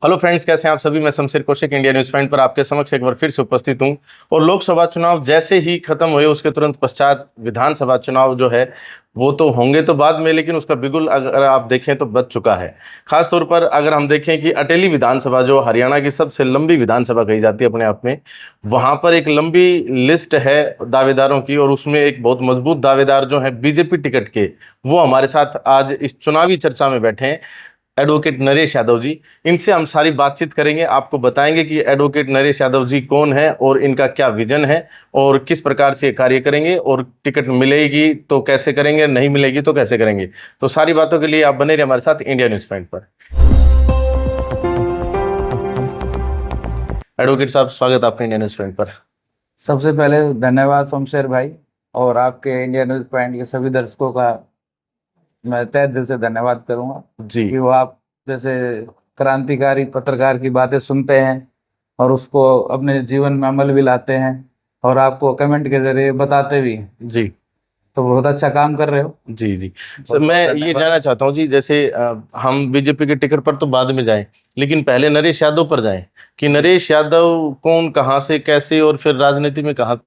Hello friends, कैसे हैं आप सभी। मैं Shamsher Kaushik India news point पर आपके समक्ष एक बार फिर से उपस्थित हूं। और लोकसभा चुनाव जैसे ही खत्म हुए उसके तुरंत पश्चात विधानसभा चुनाव जो है वो तो होंगे तो बाद में, लेकिन उसका बिगुल अगर आप देखें तो बज चुका है। खास तौर पर अगर हम देखें कि अटेली विधानसभा जो हरियाणा की सबसे लंबी विधानसभा कही जाती है अपने आप में, वहां पर एक लंबी लिस्ट है दावेदारों की, और उसमें एक बहुत मजबूत दावेदार जो है बीजेपी टिकट के, वो हमारे साथ आज इस चुनावी चर्चा में बैठे हैं, एडवोकेट नरेश यादव जी। इनसे हम सारी बातचीत करेंगे, आपको बताएंगे कि एडवोकेट नरेश यादव जी कौन है और इनका क्या विजन है और किस प्रकार से कार्य करेंगे, और टिकट मिलेगी तो कैसे करेंगे, नहीं मिलेगी तो कैसे करेंगे। तो सारी बातों के लिए आप बने रहिए हमारे साथ इंडिया न्यूज पॉइंट पर। एडवोकेट साहब, स्वागत है आपका इंडिया न्यूज पॉइंट पर। सबसे पहले धन्यवाद शमशेर भाई, और आपके इंडिया न्यूज पॉइंट के सभी दर्शकों का मैं तहे दिल से धन्यवाद करूंगा जी कि वो आप जैसे क्रांतिकारी पत्रकार की बातें सुनते हैं और उसको अपने जीवन में अमल भी लाते हैं और आपको कमेंट के जरिए बताते भी हैं। जी तो बहुत अच्छा काम कर रहे हो। जी जी सर, बहुत मैं बहुत ये धन्यवाद। जानना चाहता हूँ जी, जैसे हम बीजेपी के टिकट पर तो बाद में जाएं, लेकिन पहले नरेश यादव पर जाएं कि नरेश यादव कौन, कहाँ से, कैसे, और फिर राजनीति में कहाँ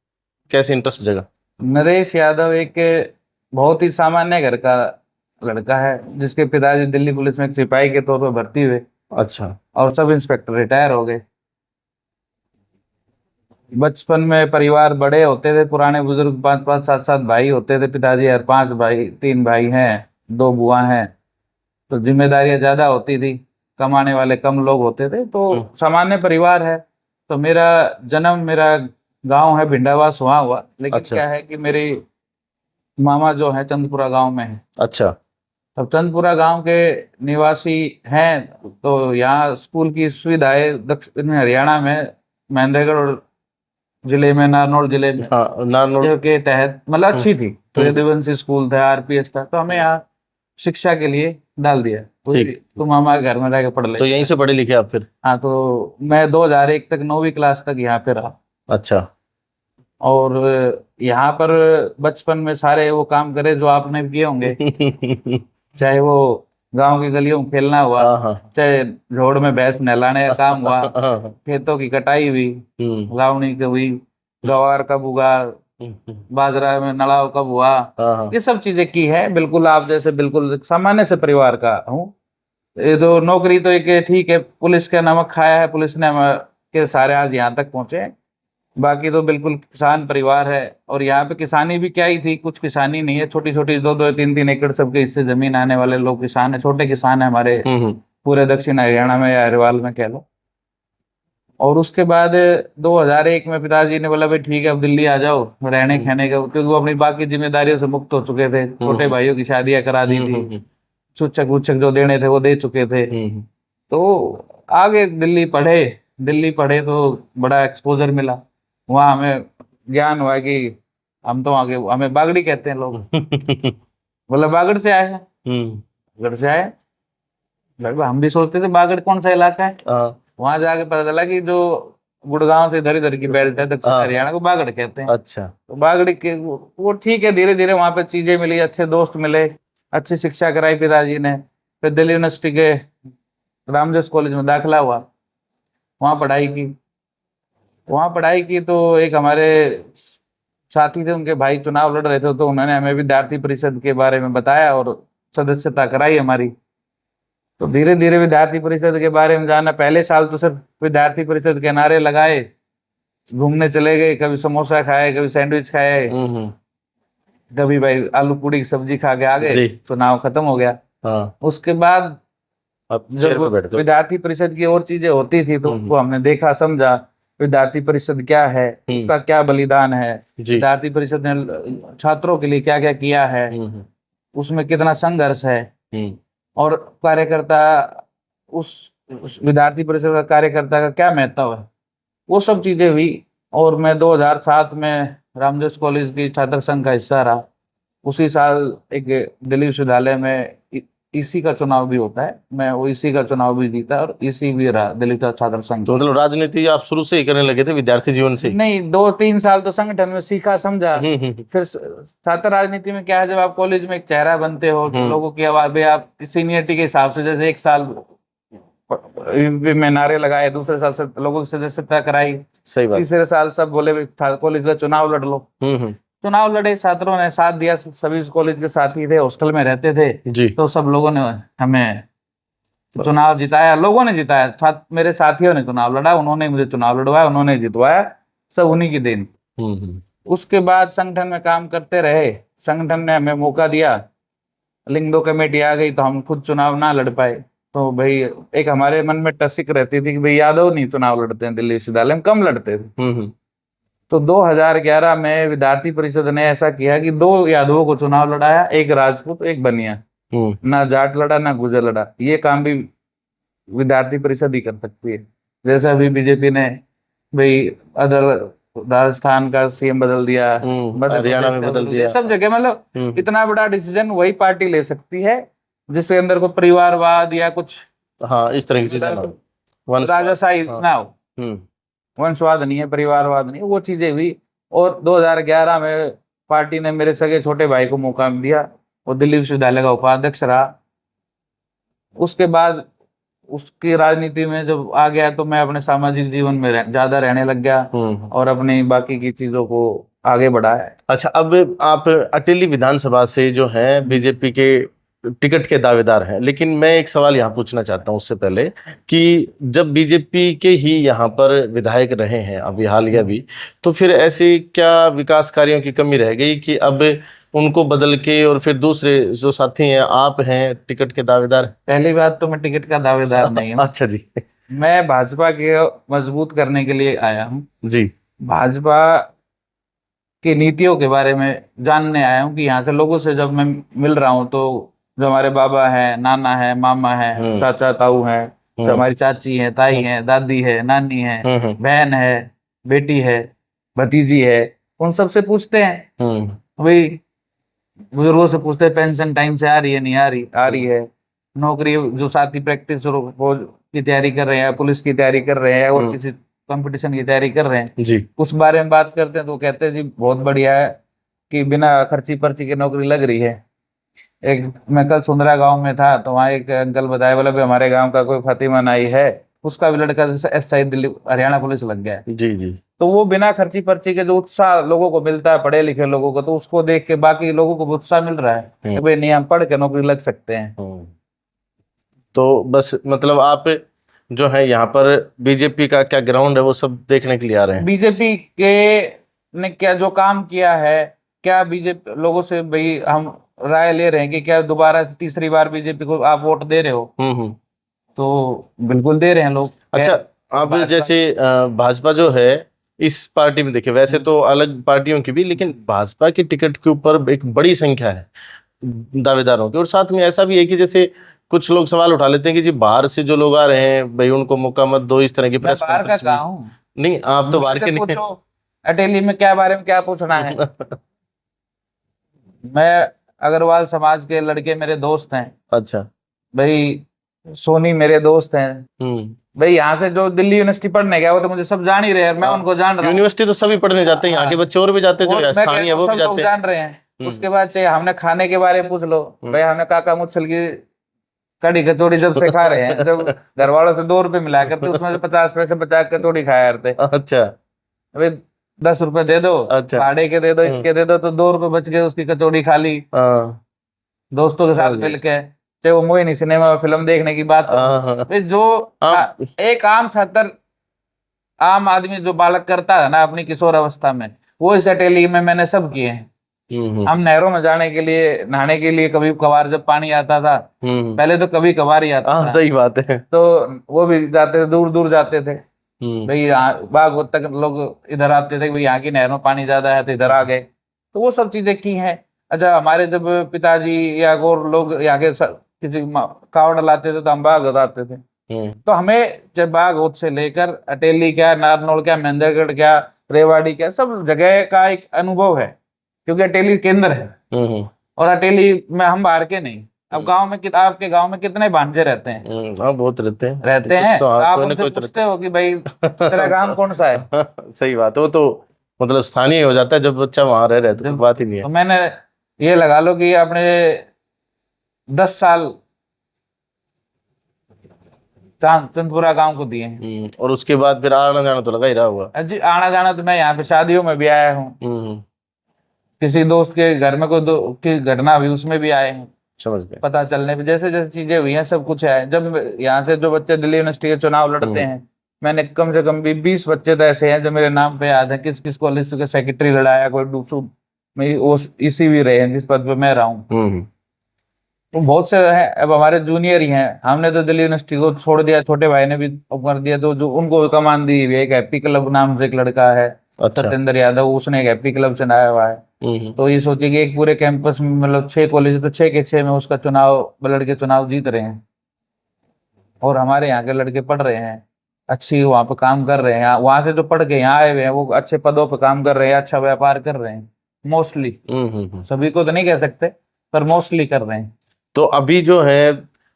कैसे इंटरेस्ट जगा। नरेश यादव एक बहुत ही सामान्य घर का लड़का है, जिसके पिताजी दिल्ली पुलिस में एक सिपाही के तौर पर भर्ती हुए अच्छा। और सब इंस्पेक्टर रिटायर हो गए। बचपन में परिवार बड़े होते थे, पुराने बुजुर्ग, पांच पांच सात सात भाई होते थे पिताजी, और पांच भाई, तीन भाई हैं, दो बुआ हैं। तो जिम्मेदारियां ज्यादा होती थी, कमाने वाले कम लोग होते थे, तो हम्म। सामान्य परिवार है। तो मेरा जन्म, मेरा गांव है भिंडावास, वहाँ हुआ। लेकिन अच्छा। क्या है कि मेरी मामा जो है चंदपुरा गांव में है। अच्छा। अब चंदपुरा गांव के निवासी हैं, तो यहाँ स्कूल की सुविधाएं दक्षिण हरियाणा में महेंद्रगढ़ जिले में, नारनौल जिले में हाँ, नारनौल। के तहत मतलब हम्म। अच्छी थी। तो हम्म। यदुवंशी स्कूल था, आरपीएस था, तो हमें यहाँ शिक्षा के लिए डाल दिया। ठीक। तुम हमारे घर में रह के पढ़ ले। तो यहीं से पढ़े लिखे आप फिर। हाँ, तो मैं 2001 तक 9वीं क्लास तक यहाँ पे रहा। अच्छा। और यहाँ पर बचपन में सारे वो काम करे जो आपने भी किए होंगे। चाहे वो गांव की गलियों में खेलना हुआ, हाँ हाँ। चाहे रोड में भैंस नहलाने का काम हुआ, हाँ। खेतों की कटाई हुई, हम्म। लावणी की हुई, गवार कब उगा, बाजरा में नड़ाव कब हुआ, हाँ हाँ। ये सब चीजें की है। बिल्कुल आप जैसे बिल्कुल एक सामान्य से परिवार का हूँ। ये तो नौकरी तो एक ठीक है, पुलिस का नमक खाया है, पुलिस ने हम के सारे आज यहाँ तक पहुंचे हैं। बाकी तो बिल्कुल किसान परिवार है। और यहाँ पे किसानी भी क्या ही थी, कुछ किसानी नहीं है, छोटी छोटी दो दो तीन तीन एकड़ सबके हिस्से जमीन आने वाले लोग किसान है, छोटे किसान है हमारे हम्म। पूरे दक्षिण हरियाणा में या हरियाणा में कह लो। और उसके बाद 2001 में पिताजी ने बोला भाई ठीक है, अब दिल्ली आ जाओ रहने खाने का, क्योंकि वो अपनी बाकी जिम्मेदारियों से मुक्त हो चुके थे, छोटे भाइयों की शादियां करा दी थी, हम्म। सूचक वूचक जो देने थे वो दे चुके थे। हम्म। तो आगे दिल्ली पढ़े। दिल्ली पढ़े तो बड़ा एक्सपोजर मिला, वहाँ हमें ज्ञान हुआ कि हम तो आगे, हमें बागड़ी कहते हैं लोग। बोला बागड़ से आए हैं। बागड़ से आए। लगभग हम भी सोचते थे बागड़ कौन सा इलाका है। हाँ। वहां जाके पता चला कि जो गुड़गांव से इधर इधर की बेल्ट है दक्षिण हाँ। हरियाणा को बागड़ कहते हैं। अच्छा। तो बागड़ी के वो ठीक है, धीरे धीरे वहां पे चीजें मिली, अच्छे दोस्त मिले, अच्छी शिक्षा कराई पिताजी ने। फिर दिल्ली यूनिवर्सिटी के रामजस कॉलेज में दाखिला हुआ, वहाँ पढ़ाई की। वहाँ पढ़ाई की तो एक हमारे साथी थे, उनके भाई चुनाव लड़ रहे थे, तो उन्होंने हमें विद्यार्थी परिषद के बारे में बताया और सदस्यता कराई हमारी। तो धीरे धीरे विद्यार्थी परिषद के बारे में जाना। पहले साल तो सिर्फ विद्यार्थी परिषद के नारे लगाए, घूमने चले गए, कभी समोसा खाए, कभी सैंडविच खाए, हम्म। कभी भाई आलू पूड़ी की सब्जी खा के आ गए, जी। तो नाव खत्म हो गया। हाँ। उसके बाद आप जब चेयर पे बैठ जाओ। विद्यार्थी परिषद की और चीजें होती थी तो हम्म। वो हमने देखा, समझा विद्यार्थी परिषद क्या है, हम्म। उसका क्या बलिदान है, जी। विद्यार्थी परिषद ने छात्रों के लिए क्या क्या किया है, हम्म। उसमें कितना संघर्ष है। हम्म। और कार्यकर्ता, उस विद्यार्थी परिषद का कार्यकर्ता का क्या महत्व है, वो सब चीजें हुई। और मैं 2007 में रामजस कॉलेज की छात्र संघ का हिस्सा रहा। उसी साल एक दिल्ली विश्वविद्यालय में ईसी का चुनाव भी होता है, मैं वो ईसी का चुनाव भी जीता और ईसी भी रहा दिल्ली का छात्र संघ तो का। मतलब राजनीति आप शुरू से ही करने लगे थे विद्यार्थी जीवन से ही? नहीं, 2-3 साल तो संगठन में सीखा समझा। हम्म। फिर छात्र राजनीति में क्या है, जब आप कॉलेज में एक चेहरा बनते हो तो हम्म। लोगों की आवाज भी आप सीनियरिटी के हिसाब से, जैसे 1 साल यूपी में नारे लगाए, दूसरे साल से लोगों की सदस्यता कराई, सही बात। तीसरे साल सब बोले भी कॉलेज का चुनाव लड़ लो। हम्म। चुनाव लड़े, छात्रों ने साथ दिया, सभी कॉलेज के साथी थे, हॉस्टल में रहते थे, जी। तो सब लोगों ने हमें चुनाव जिताया, लोगों ने जिताया, मेरे साथियों ने चुनाव लड़ा, उन्होंने मुझे चुनाव लड़वाया, उन्होंने जितवाया, सब उन्हीं की देन। हम्म। उसके बाद संगठन में काम करते रहे, संगठन ने हमें मौका दिया, लिंग दो कमेटी आ गई तो हम खुद चुनाव ना लड़ पाए। तो भाई एक हमारे मन में टसिक रहती थी कि भाई यादव नहीं चुनाव लड़ते हैं, दिल्ली विश्वविद्यालय में कम लड़ते थे। हम्म। तो 2011 में विद्यार्थी परिषद ने ऐसा किया कि 2 यादवों को चुनाव लड़ाया, एक राजपूत एक बनिया, हम्म। ना जाट लड़ा ना गुजर लड़ा। ये काम भी विद्यार्थी परिषद ही कर सकती है। जैसे अभी बीजेपी ने भाई अदर राजस्थान का सीएम बदल दिया, मध्य हरियाणा प्रदेश में का बदल दिया। सब जगह, मतलब हम्म। इतना बड़ा डिसीजन वही पार्टी ले सकती है जिसके अंदर कोई परिवारवाद या कुछ हाँ, इस तरह की चीजें ना हो। राजाशाही हाँ। ना हो, वंशवाद नहीं है, परिवारवाद नहीं, वो चीजें हुई। और 2011 में पार्टी ने मेरे सगे छोटे भाई को मौका दिया, वो दिल्ली विश्वविद्यालय का उपाध्यक्ष रहा। उसके बाद उसकी राजनीति में जब आ गया तो मैं अपने सामाजिक जीवन में ज्यादा रहने लग गया और अपनी बाकी की चीजों को आगे बढ़ाया। अच्छा, अब आप अटेली विधानसभा से जो है बीजेपी के टिकट के दावेदार हैं, लेकिन मैं एक सवाल यहाँ पूछना चाहता हूँ उससे पहले कि जब बीजेपी के ही यहाँ पर विधायक रहे हैं अभी हालिया भी, तो फिर ऐसी क्या विकास कार्यों की कमी रह गई कि अब उनको बदल के और फिर दूसरे जो साथी हैं, आप हैं टिकट के दावेदार? पहली बात तो मैं टिकट का दावेदार नहीं हूँ। अच्छा जी। मैं भाजपा के मजबूत करने के लिए आया हूँ जी। भाजपा की नीतियों के बारे में जानने आया हूँ कि यहाँ के लोगों से जब मैं मिल रहा हूँ तो जो हमारे बाबा है, नाना है, मामा है, चाचा ताऊ है, जो हमारी चाची है, ताई है, दादी है, नानी है, बहन है, बेटी है, भतीजी है, उन सबसे पूछते हैं भाई, बुजुर्गों से पूछते हैं पेंशन टाइम से आ रही है, नहीं आ रही है, नौकरी जो साथी प्रैक्टिस की तैयारी कर रहे हैं, पुलिस की तैयारी कर रहे हैं और किसी कंपटीशन की तैयारी कर रहे हैं जी, उस बारे में बात करते हैं तो कहते हैं जी बहुत बढ़िया है कि बिना खर्ची पर्ची की नौकरी लग रही है। एक मैं कल सुंदरा गांव में था तो वहाँ एक अंकल बताया, बोला भाई हमारे गांव का कोई फतेमा नाई है, उसका भी लड़का जैसे एसआई दिल्ली हरियाणा पुलिस लग गया है। जी जी। तो वो बिना खर्ची पर्ची के जो उत्साह लोगों को मिलता है, पढ़े लिखे लोगों को, तो उसको देख के बाकी लोगों को भी उत्साह मिल रहा है कि भाई नहीं हम पढ़ के नौकरी लग सकते हैं। तो बस मतलब आप जो है यहाँ पर बीजेपी का क्या ग्राउंड है वो सब देखने के लिए आ रहे हैं? बीजेपी के ने क्या जो काम किया है, क्या बीजेपी लोगों से भाई हम राय ले रहे हैं कि क्या दोबारा तीसरी बार बीजेपी को आप वोट दे रहे हो? तो बिल्कुल दे रहे हैं लोग। अच्छा, अब जैसे भाजपा जो है इस पार्टी में देखिए, वैसे तो अलग पार्टियों की भी, लेकिन भाजपा की टिकट के ऊपर एक बड़ी संख्या है दावेदारों की, और साथ में ऐसा भी है कि जैसे कुछ लोग सवाल उठा लेते हैं कि जी बाहर से जो लोग आ रहे हैं भाई उनको मौका मत दो, इस तरह की प्रेस बाहर का कॉन्फ्रेंस में। कहाँ हूँ, नहीं, आप तो बाहर के नहीं पूछो अटेली में क्या बारे में क्या पूछना है। मैं अग्रवाल समाज के लड़के मेरे दोस्त हैं। अच्छा। भाई सोनी मेरे दोस्त हैं। भाई यहाँ से जो दिल्ली यूनिवर्सिटी पढ़ने गया वो तो मुझे सब जान ही रहे हैं, मैं उनको जान रहा हूँ। यूनिवर्सिटी तो सभी पढ़ने जाते हैं, यहाँ के बच्चे और भी जाते हैं, जो स्थानीय वो भी सब जाते लोग हैं। जान रहे हैं। उसके बाद चाहे हमने खाने के बारे में पूछ लो, भाई हमने काका मुच्छल की कड़ी कचौड़ी जब से खा रहे हैं, जब घर वालों से 2 रुपए मिला करते उसमें से 50 पैसे बचा के कचौड़ी खाया करते। अच्छा। अभी 10 रुपए दे दो, अच्छा। भाड़े के दे दो, इसके दे दो, तो 2 रुपए बच गए, उसकी कचौड़ी खा ली दोस्तों के साथ मिलके, चाहे वो मोहिनी सिनेमा में फिल्म देखने की बात हो। जो एक आम छात्र आम आदमी जो बालक करता है ना अपनी किशोर अवस्था में, वो इस अटेली में मैंने सब किए हैं। हम नहरों में जाने के लिए, नहाने के लिए कभी कभार जब पानी आता था, पहले तो कभी कभार ही आता था, सही बात है, तो वो भी जाते थे, दूर दूर जाते थे भाई, यहाँ बागोत तक लोग इधर आते थे भाई, यहाँ की नहर में पानी ज्यादा है तो इधर आ गए, तो वो सब चीजें की हैं। अच्छा, हमारे जब पिताजी या और लोग यहाँ के किसी कावड़ लाते थे तो हम बाग आते थे, तो हमें जब बागोत से लेकर अटेली क्या, नारनौल क्या, महेंद्रगढ़ क्या, रेवाड़ी क्या, सब जगह का एक अनुभव है, क्योंकि अटेली केंद्र है और अटेली में हम बाहर के नहीं। अब गांव में आपके गांव में कितने भांजे रहते हैं? हाँ, बहुत रहते हैं, तो आप उनसे पूछते हो कि भाई तेरा गांव कौन सा है? सही बात है, वो तो मतलब स्थानीय हो जाता है जब बच्चा वहां रह रहा है, तो बात ही नहीं है। तो मैंने ये लगा लो कि आपने 10 साल चंदपुरा गांव को दिए हैं। और उसके बाद फिर आना जाना तो लगा ही रहा हुआ। जी आना जाना तो मैं यहाँ पे शादियों में भी आया हूँ, किसी दोस्त के घर में कोई की घटना हुई उसमें भी आए हैं, समझ गए। पता चलने पे जैसे जैसे चीजें हुई हैं सब कुछ है। जब यहाँ से जो बच्चे दिल्ली यूनिवर्सिटी के चुनाव लड़ते हैं, मैंने कम से कम भी 20 बच्चे तो ऐसे हैं जो मेरे नाम पे याद है, किस किस कॉलेज के सेक्रेटरी लड़ाया, कोई दूसरों में वो इसी भी रहे हैं जिस पद पे मैं रहा हूँ। तो बहुत से हैं, अब हमारे जूनियर ही हैं। हमने तो दिल्ली यूनिवर्सिटी को छोड़ दिया, छोटे भाई ने भी कर दिया, तो जो उनको कमान दी हुई है। एक हैप्पी क्लब नाम से एक लड़का है, अच्छा। सत्येंद्र यादव, उसने एक हैप्पी क्लब चलाया हुआ है। तो ये सोचिए कि एक पूरे कैंपस में मतलब 6 कॉलेज, तो 6 के 6 में उसका चुनाव, लड़के चुनाव जीत रहे हैं। और हमारे यहाँ के लड़के पढ़ रहे हैं, अच्छी वहाँ पे काम कर रहे हैं। वहां से जो पढ़ के यहाँ आए हुए हैं वो अच्छे पदों पे काम कर रहे हैं, अच्छा व्यापार कर रहे हैं मोस्टली। सभी को तो नहीं कह सकते, पर मोस्टली कर रहे हैं। तो अभी जो है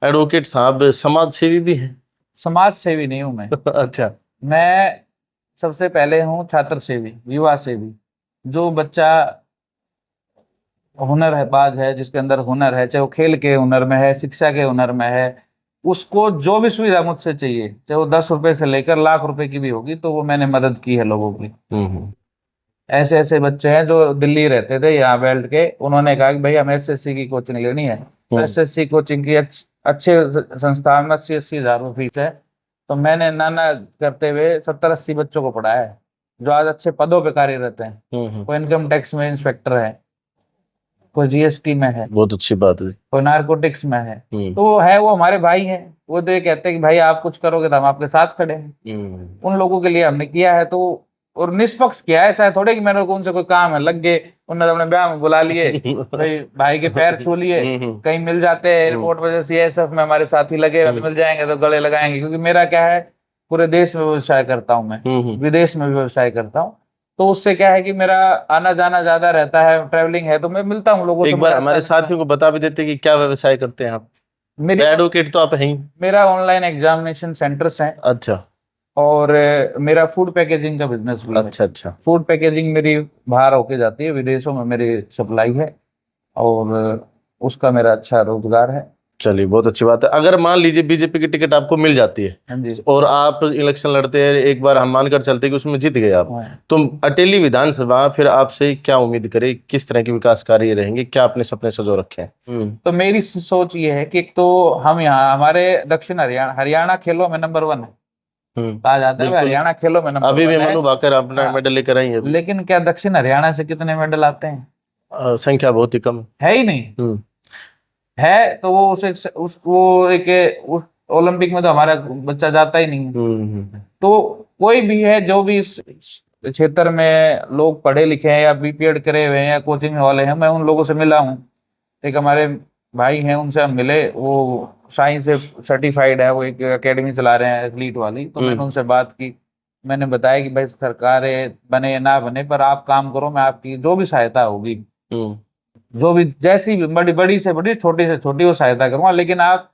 एडवोकेट साहब समाज सेवी भी हैं? समाज सेवी नहीं हूं मैं। अच्छा। मैं सबसे पहले हूँ छात्र सेवी, युवा सेवी। जो बच्चा हुनर है, बाज है, जिसके अंदर हुनर है, चाहे वो खेल के हुनर में है, शिक्षा के हुनर में है, उसको जो भी सुविधा मुझसे चाहिए, चाहे वो 10 रुपए से लेकर लाख रुपए की भी होगी, तो वो मैंने मदद की है लोगों की। ऐसे ऐसे बच्चे हैं जो दिल्ली रहते थे यहाँ बैठ के, उन्होंने कहा कि भाई हमें एसएससी की कोचिंग लेनी है। तो एसएससी कोचिंग की अच्छे संस्थान में 80-80 हजार रुपये फीस है। तो मैंने नाना करते हुए 70-80 बच्चों को पढ़ाया है, जो आज अच्छे पदों पे कार्यरत हैं। कोई इनकम टैक्स में इंस्पेक्टर है, कोई जीएसटी में है, बहुत अच्छी बात है। कोई नारकोटिक्स में है। तो वो हमारे भाई हैं। वो तो ये कहते हैं कि भाई आप कुछ करोगे तो हम आपके साथ खड़े हैं। उन लोगों के लिए हमने किया है, तो और निष्पक्ष किया है। ऐसा है थोड़े कि मेरे को उनसे कोई काम है लग गए, उन्होंने अपने ब्याह में बुला लिए, भाई के पैर छू लिए, कहीं मिल जाते हैं एयरपोर्ट पर, जैसे सीएसएफ में हमारे साथी लगे तो मिल जाएंगे तो गले लगाएंगे। क्योंकि मेरा क्या है, पूरे देश में व्यवसाय करता हूँ मैं, विदेश में भी व्यवसाय करता हूँ। तो उससे क्या है कि मेरा आना जाना ज्यादा रहता है, ट्रैवलिंग है, तो मैं मिलता हूँ लोगों से। एक बार हमारे साथियों को बता भी देते कि क्या व्यवसाय करते हैं आप। मेरी एडवोकेट तो आप हैं ही। मेरा ऑनलाइन एग्जामिनेशन सेंटर्स हैं। अच्छा। और मेरा फूड पैकेजिंग का बिजनेस भी है। अच्छा। फूड पैकेजिंग मेरी बाहर होके जाती है, विदेशों में मेरी सप्लाई है, और उसका मेरा अच्छा रोजगार है। चलिए बहुत अच्छी बात है। अगर मान लीजिए बीजेपी की टिकट आपको मिल जाती है, हाँ जी, और आप इलेक्शन लड़ते हैं, एक बार हम मानकर चलते हैं कि उसमें जीत गए आप, तो अटेली विधानसभा फिर आपसे क्या उम्मीद करे, किस तरह के विकास कार्य रहेंगे, क्या अपने सपने सजो रखे हैं? तो मेरी सोच ये है कि एक तो हम यहाँ, हमारे दक्षिण हरियाणा खेलों में नंबर 1 है, कहा जाता है हरियाणा खेलों में नंबर 1 है। अभी भी मनु भाकर अपना मेडल लेकर आई है। लेकिन क्या दक्षिण हरियाणा से कितने मेडल आते हैं? संख्या बहुत ही कम है ही नहीं। है तो वो उस ओलंपिक में तो हमारा बच्चा जाता ही नहीं है। तो कोई भी है जो भी इस क्षेत्र में लोग पढ़े लिखे हैं या बीपीएड करे हुए हैं या कोचिंग वाले हैं, मैं उन लोगों से मिला हूँ। एक हमारे भाई हैं, उनसे हम मिले, वो साइंस से सर्टिफाइड है, वो एक एकेडमी चला रहे हैं एथलीट वाली। तो मैंने उनसे बात की, मैंने बताया कि भाई सरकार बने या ना बने, पर आप काम करो, मैं आपकी जो भी सहायता होगी, जो भी जैसी भी बड़ी से छोटी से छोटी वो सहायता करूंगा, लेकिन आप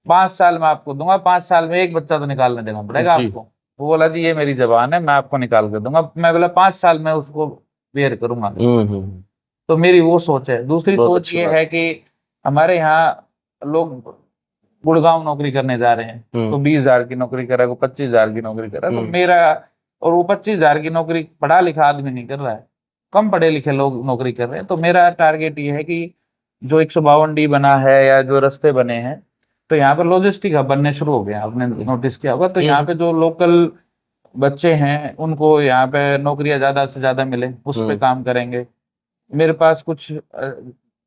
5 साल में आपको दूंगा, 5 साल में एक बच्चा तो निकालने देना पड़ेगा आपको। वो बोला जी ये मेरी जबान है, मैं आपको निकाल कर दूंगा। मैं बोला 5 साल में उसको बेयर करूंगा। तो मेरी वो सोच है। दूसरी सोच ये है कि हमारे यहाँ लोग गुड़गांव नौकरी करने जा रहे हैं, तो 20,000 की नौकरी कर रहा है, 25,000 की नौकरी कर रहा है। तो मेरा, और वो 25,000 की नौकरी पढ़ा लिखा आदमी नहीं कर रहा है, कम पढ़े लिखे लोग नौकरी कर रहे हैं। तो मेरा टारगेट ये है कि जो 152D बना है या जो रास्ते बने हैं, तो यहाँ पर लॉजिस्टिक हब बनने शुरू हो गया, आपने नोटिस किया होगा। तो यहाँ पे जो लोकल बच्चे हैं उनको यहाँ पे नौकरियां ज्यादा से ज्यादा मिले, उस पर काम करेंगे। मेरे पास कुछ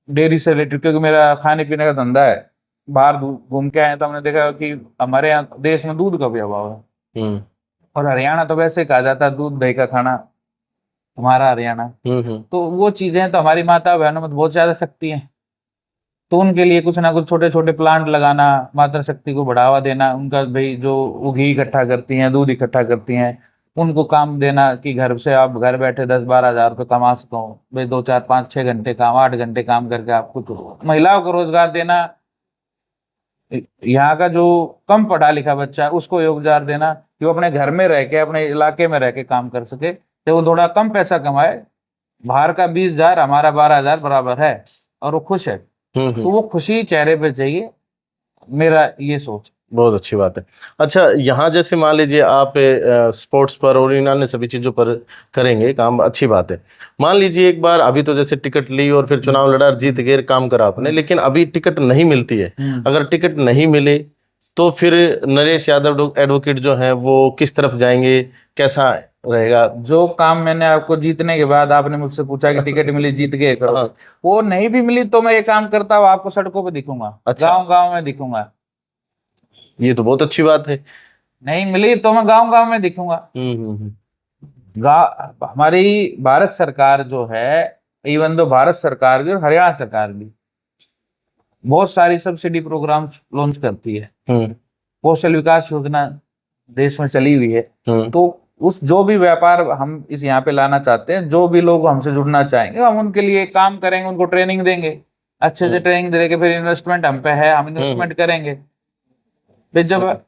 डेयरी से रिलेटेड, क्योंकि मेरा खाने पीने का धंधा है, बाहर घूम के आए तो हमने देखा कि हमारे यहाँ देश में दूध का भी अभाव है। और हरियाणा तो वैसे कहा जाता है दूध दही का खाना हमारा हरियाणा। तो वो चीजें तो हमारी माता बहनों में बहुत ज्यादा शक्ति है। तो उनके लिए कुछ ना कुछ छोटे छोटे प्लांट लगाना, मातृ शक्ति को बढ़ावा देना, उनका भाई जो वो घी इकट्ठा करती हैं, दूध इकट्ठा करती हैं, उनको काम देना कि घर से आप घर बैठे 10-12 हजार रुपये कमा सको भाई। 2-4-5-6 घंटे काम, 8 घंटे काम करके आप कुछ महिलाओं को रोजगार देना। यहाँ का जो कम पढ़ा लिखा बच्चा है उसको रोजगार देना कि वो अपने घर में रह के, अपने इलाके में रह के काम कर सके, तो वो थोड़ा कम पैसा कमाए। बाहर का 20,000, हमारा 12,000 बराबर है, और वो खुश है। तो वो खुशी चेहरे पे चाहिए, मेरा ये सोच। बहुत अच्छी बात है। अच्छा, यहाँ जैसे मान लीजिए आप स्पोर्ट्स पर और इन अन्य सभी चीज़ों पर करेंगे काम, अच्छी बात है। मान लीजिए एक बार अभी तो जैसे टिकट ली और फिर चुनाव लड़ा, जीत गए, काम करा आपने, लेकिन अभी टिकट नहीं मिलती है। अगर टिकट नहीं मिले तो फिर नरेश यादव एडवोकेट जो है वो किस तरफ जाएंगे, कैसा रहेगा? जो काम मैंने आपको जीतने के बाद आपने मुझसे पूछा कि टिकट मिली, जीत गए करो, हाँ। वो नहीं भी मिली तो मैं ये काम करता हूँ, आपको सड़कों पे दिखूंगा, अच्छा। गांव गांव में दिखूंगा। ये तो बहुत अच्छी बात है। नहीं मिली तो मैं गांव गांव में दिखूंगा। हमारी भारत सरकार जो है, इवन दो भारत सरकार भी और हरियाणा सरकार भी बहुत सारी सब्सिडी प्रोग्राम लॉन्च करती है। कौशल विकास योजना देश में चली हुई है। तो उस जो भी व्यापार हम इस यहाँ पे लाना चाहते हैं, जो भी लोग हमसे जुड़ना चाहेंगे, हम उनके लिए काम करेंगे, उनको ट्रेनिंग देंगे, अच्छे से ट्रेनिंग देंगे, फिर इन्वेस्टमेंट हम पे है, हम इन्वेस्टमेंट करेंगे। फिर जब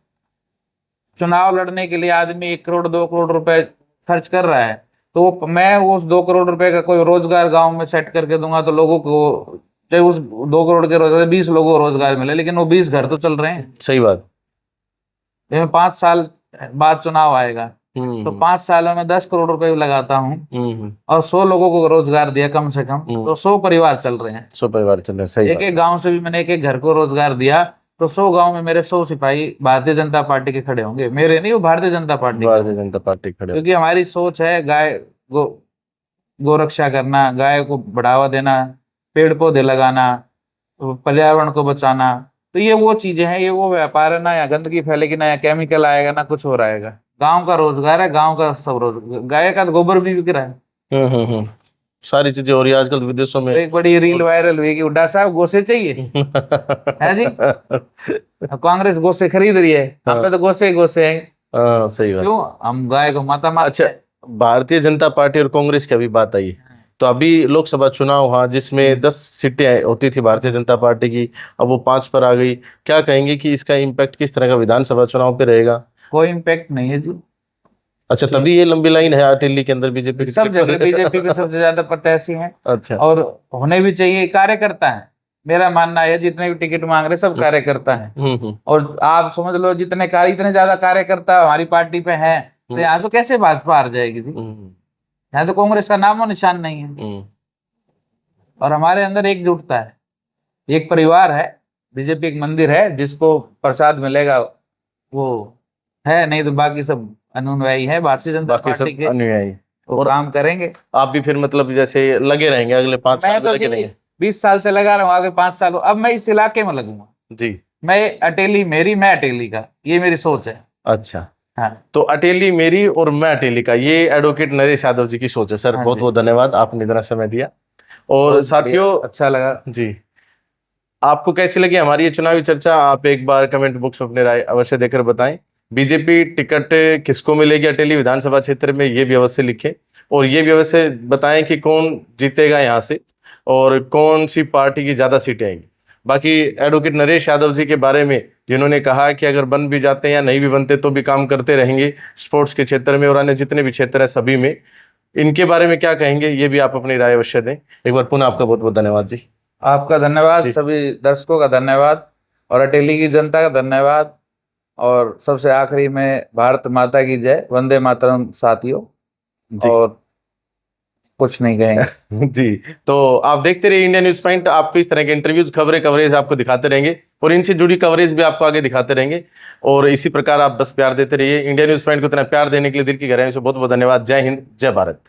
चुनाव लड़ने के लिए आदमी 1 करोड़ 2 करोड़ रुपए खर्च कर रहा है, तो मैं उस 2 करोड़ रुपए का कोई रोजगार गांव में सेट करके दूंगा, तो लोगों को, चाहे उस 2 करोड़ के रोजगार 20 लोगों को रोजगार मिले, लेकिन वो 20 घर तो चल रहे हैं। सही बात। 5 साल बाद चुनाव आएगा, तो 5 सालों में 10 करोड़ रुपए लगाता हूँ और 100 लोगों को रोजगार दिया कम से कम, तो 100 परिवार चल रहे हैं। 100 परिवार चल रहे हैं। सही एक एक गांव से भी मैंने एक एक घर को रोजगार दिया, तो 100 गांव में मेरे 100 सिपाही भारतीय जनता पार्टी के खड़े होंगे, मेरे नहीं, वो भारतीय जनता पार्टी खड़े। क्योंकि हमारी सोच है गाय गो रक्षा करना, गाय को बढ़ावा देना, पेड़ पौधे लगाना, पर्यावरण को बचाना। तो ये वो चीजें हैं, ये वो व्यापार है, ना यहाँ गंदगी फैलेगी, ना यहाँ केमिकल आएगा, ना कुछ हो रहेगा। गांव का रोजगार है, गांव का सब रोजगार, गाय का गोबर भी बिक रहा है। सारी चीजें हो रही है आजकल विदेशों में। एक बड़ी रील वायरल हुई कि हुड्डा साहब गोसे चाहिए है जी, कांग्रेस गोसे खरीद रही है, हम पे तो गोसे ही गोसे हैं। सही बात। क्यों? हम गाय को माता मानते हैं। अच्छा, भारतीय जनता पार्टी और कांग्रेस की अभी बात आई, तो अभी लोकसभा चुनाव हुआ जिसमें 10 सीटें होती थी भारतीय जनता पार्टी की, अब वो 5 पर आ गई। क्या कहेंगे कि इसका इम्पैक्ट किस तरह का विधानसभा चुनाव पे रहेगा? कोई इम्पैक्ट नहीं है जी। अच्छा, तभी ये लंबी लाइन है अटेली के अंदर बीजेपी की? सब जगह बीजेपी के सबसे ज्यादा प्रत्याशी हैं। अच्छा। और होने भी चाहिए, कार्यकर्ता है, मेरा मानना है। जितने भी टिकट मांग रहे सब कार्यकर्ता है। और आप समझ लो इतने ज्यादा कार्यकर्ता हमारी पार्टी पे हैं, तो यहाँ तो कैसे भाजपा हार जाएगी जी? यहाँ तो कांग्रेस का नामो निशान नहीं है। और हमारे अंदर एकजुटता है, एक परिवार है, बीजेपी एक मंदिर है, जिसको प्रसाद मिलेगा वो है, नहीं तो बाकी सब अनुयायी है भारतीय जनता पार्टी के, अनुयायी और काम करेंगे। आप भी फिर मतलब जैसे लगे रहेंगे अगले 5 साल में? लगे रहेंगे। 20 साल से लगा रहा हूँ, आगे 5 साल अब मैं इस इलाके में लगूंगा जी। मैं अटेली मेरी, मैं अटेली का, ये मेरी सोच है। अच्छा। हाँ। तो अटेली मेरी और मैं अटेली का, ये एडवोकेट नरेश यादव जी की सोच है। सर बहुत बहुत धन्यवाद, आपने इतना समय दिया। और साथियों, अच्छा लगा जी। आपको कैसी लगी हमारी ये चुनावी चर्चा? आप एक बार कमेंट बॉक्स में अपनी राय अवश्य देकर बताएं। बीजेपी टिकट किसको मिलेगी अटेली विधानसभा क्षेत्र में, ये भी अवश्य लिखें। और ये भी अवश्य बताएं कि कौन जीतेगा यहाँ से और कौन सी पार्टी की ज़्यादा सीटें आएंगी। बाकी एडवोकेट नरेश यादव जी के बारे में, जिन्होंने कहा कि अगर बन भी जाते हैं या नहीं भी बनते तो भी काम करते रहेंगे स्पोर्ट्स के क्षेत्र में और अन्य जितने भी क्षेत्र हैं सभी में, इनके बारे में क्या कहेंगे ये भी आप अपनी राय अवश्य दें। एक बार पुनः आपका बहुत बहुत धन्यवाद जी। आपका धन्यवाद, सभी दर्शकों का धन्यवाद, और अटेली की जनता का धन्यवाद। और सबसे आखिरी में भारत माता की जय, वंदे मातरम साथियों, और कुछ नहीं कहेंगे जी। तो आप देखते रहिए इंडिया न्यूज पॉइंट, आपको इस तरह के इंटरव्यूज, खबरें, कवरेज आपको दिखाते रहेंगे और इनसे जुड़ी कवरेज भी आपको आगे दिखाते रहेंगे। और इसी प्रकार आप बस प्यार देते रहिए। इंडिया न्यूज पॉइंट को इतना प्यार देने के लिए दिल की गहराइयों से बहुत बहुत धन्यवाद। जय हिंद, जय भारत।